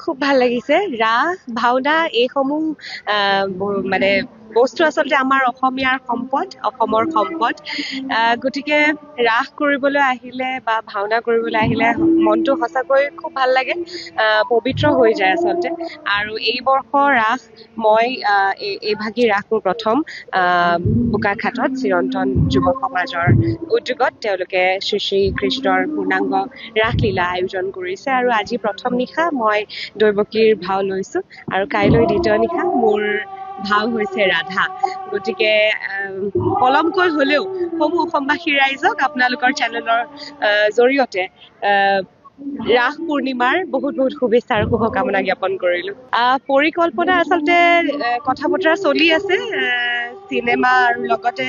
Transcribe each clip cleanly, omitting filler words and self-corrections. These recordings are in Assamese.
খুব ভাল লাগিছে ৰাস ভাওনা এইসমূহ মানে বস্তু আচলতে আমাৰ অসমীয়াৰ সম্পদ অসমৰ সম্পদ গতিকে ৰাস কৰিবলৈ আহিলে বা ভাওনা কৰিবলৈ আহিলে মনটো সঁচাকৈ খুব ভাল লাগে পবিত্ৰ হৈ যায় আচলতে আৰু এই বৰ্ষ ৰাস মই এইভাগী ৰাস মোৰ প্ৰথম বোকাখাটত চিৰন্তন যুৱ সমাজৰ উদ্যোগত তেওঁলোকে শ্ৰী শ্ৰী কৃষ্ণৰ পূৰ্ণাংগ ৰাসলীলা আয়োজন কৰিছে আৰু আজি প্ৰথম নিশা মই দৈৱকীৰ ভাও লৈছো আৰু কাইলৈ দ্বিতীয় নিশা মোৰ ভাও হৈছে ৰাধা গতিকে পলমকৈ হলেও সমূহ অসমবাসী ৰাইজক আপোনালোকৰ চেনেলৰ জৰিয়তে ৰাস পূৰ্ণিমাৰ বহুত বহুত শুভেচ্ছা আৰু শুভকামনা জ্ঞাপন কৰিলো পৰিকল্পনা আচলতে কথা বতৰা চলি আছে চিনেমা আৰু লগতে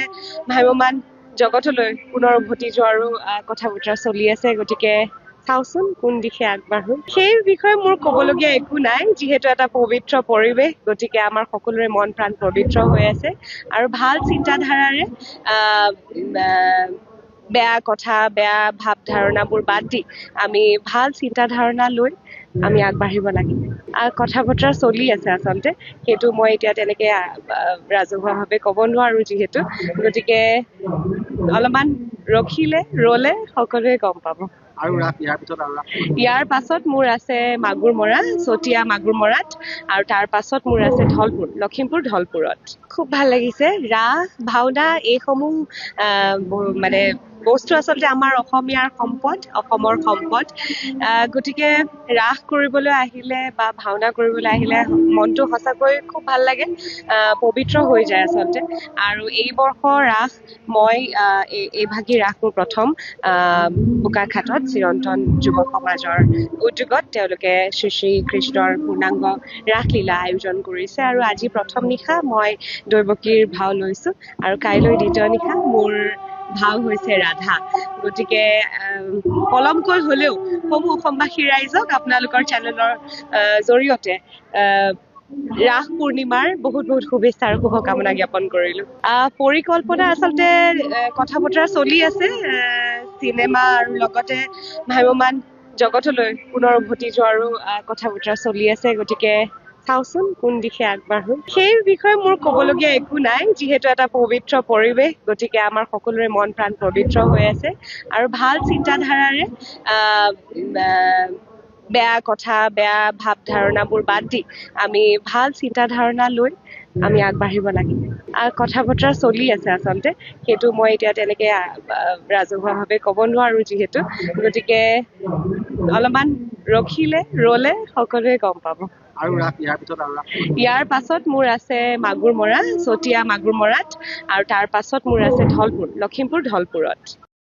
ভ্ৰাম্যমান জগতলৈ পুনৰ উভতি যোৱাৰো কথা বতৰা চলি আছে গতিকে চাওচোন কোন দিশে আগবাঢ়ো সেই বিষয়ে মোৰ ক'বলগীয়া একো নাই যিহেতু এটা পবিত্ৰ পৰিৱেশ গতিকে আমাৰ সকলোৰে মন প্ৰাণ পবিত্ৰ হৈ আছে আৰু ভাল চিন্তাধাৰাৰে বেয়া কথা বেয়া ভাৱ ধাৰণাবোৰ বাদ দি আমি ভাল চিন্তাধাৰণা লৈ আমি আগবাঢ়িব লাগিব কথা বতৰা চলি আছে আচলতে সেইটো মই এতিয়া তেনেকে ৰাজহুৱাভাৱে ক'ব নোৱাৰো যিহেতু গতিকে অলপমান ৰলে সকলোৱে গম পাব আৰু ইয়াৰ পাছত মোৰ আছে মাগুৰ মৰা চতিয়া মাগুৰ মৰাত আৰু তাৰ পাছত মোৰ আছে ধলপুৰ লখিমপুৰ ধলপুৰত খুব ভাল লাগিছে ৰাস ভাওনা এইসমূহ মানে বস্তু আচলতে আমাৰ অসমীয়াৰ সম্পদ অসমৰ সম্পদ গতিকে ৰাস কৰিবলৈ আহিলে বা ভাওনা কৰিবলৈ আহিলে মনটো সঁচাকৈ খুব ভাল লাগে পবিত্ৰ হৈ যায় আচলতে আৰু এই বৰ্ষ ৰাস মই এইভাগী ৰাস মোৰ প্ৰথম বোকাখাটত চিৰন্তন যুৱ সমাজৰ উদ্যোগত তেওঁলোকে শ্ৰী শ্ৰী কৃষ্ণৰ পূৰ্ণাংগ ৰাসলীলা আয়োজন কৰিছে আৰু আজি প্ৰথম নিশা মই দৈৱকীৰ ভাও লৈছো আৰু কাইলৈ দ্বিতীয় নিশা মোৰ ভাও হৈছে ৰাধা গতিকে পলমকৈ হলেও সমূহ অসমবাসী ৰাইজক আপোনালোকৰ চেনেলৰ জৰিয়তে ৰাস পূৰ্ণিমাৰ বহুত বহুত শুভেচ্ছা আৰু শুভকামনা জ্ঞাপন কৰিলো পৰিকল্পনা আচলতে কথা বতৰা চলি আছে চিনেমা আৰু লগতে ভ্ৰাম্যমান জগতলৈ পুনৰ উভতি যোৱাৰো কথা বতৰা চলি আছে গতিকে চাওচোন কোন দিশে আগবাঢ়ো সেই বিষয়ে মোৰ ক'বলগীয়া একো নাই যিহেতু এটা পবিত্ৰ পৰিৱেশ গতিকে আমাৰ সকলোৰে মন প্ৰাণ পবিত্ৰ হৈ আছে আৰু ভাল চিন্তাধাৰাৰে বেয়া কথা বেয়া ভাৱ ধাৰণাবোৰ বাদ দি আমি ভাল চিন্তাধাৰণা লৈ আমি আগবাঢ়িব লাগিব কথা বতৰা চলি আছে আচলতে সেইটো মই এতিয়া তেনেকে ৰাজহুৱাভাৱে ক'ব নোৱাৰো যিহেতু গতিকে অলপমান ৰলে সকলোৱে গম পাব আৰু ইয়াৰ পাছত মোৰ আছে মাগুৰ মৰা চতিয়া মাগুৰ মৰাত আৰু তাৰ পাছত মোৰ আছে ধলপুৰ লখিমপুৰ ধলপুৰত